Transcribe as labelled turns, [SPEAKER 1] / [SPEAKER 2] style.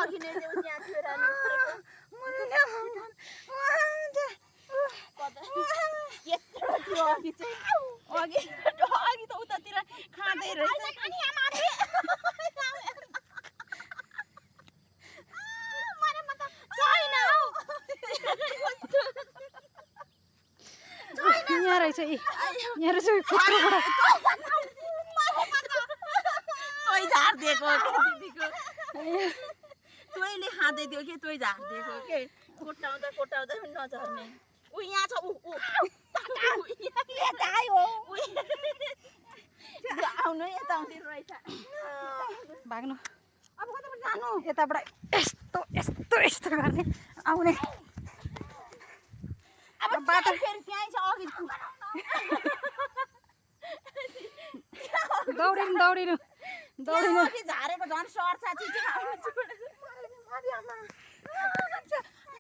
[SPEAKER 1] अघि नै देऊ त्यहाँ थियो रानी यत्रो थियो अघि चाहिँ अघि त उतातिर खाँदै रहेछ
[SPEAKER 2] यहाँ रहेछ यहाँ रहेछ
[SPEAKER 1] तोइ झारिदिएको दिदीको तोइले खाँदै थियो कि तोइ झारिदिएको के कोटाउँदा कोटाउँदै पनि नझर्ने ऊ यहाँ छ ऊ आउनु यता आउँदै रहेछ
[SPEAKER 2] भाग्नु
[SPEAKER 1] अब कताबाट जानु
[SPEAKER 2] यताबाट यस्तो यस्तो यस्तो गर्ने आउने
[SPEAKER 1] अब बाटो फेरि त्यहीँ छ अघि
[SPEAKER 2] दौडिनु दौडिनु दौडिनु
[SPEAKER 1] झारेको झन् सर्छ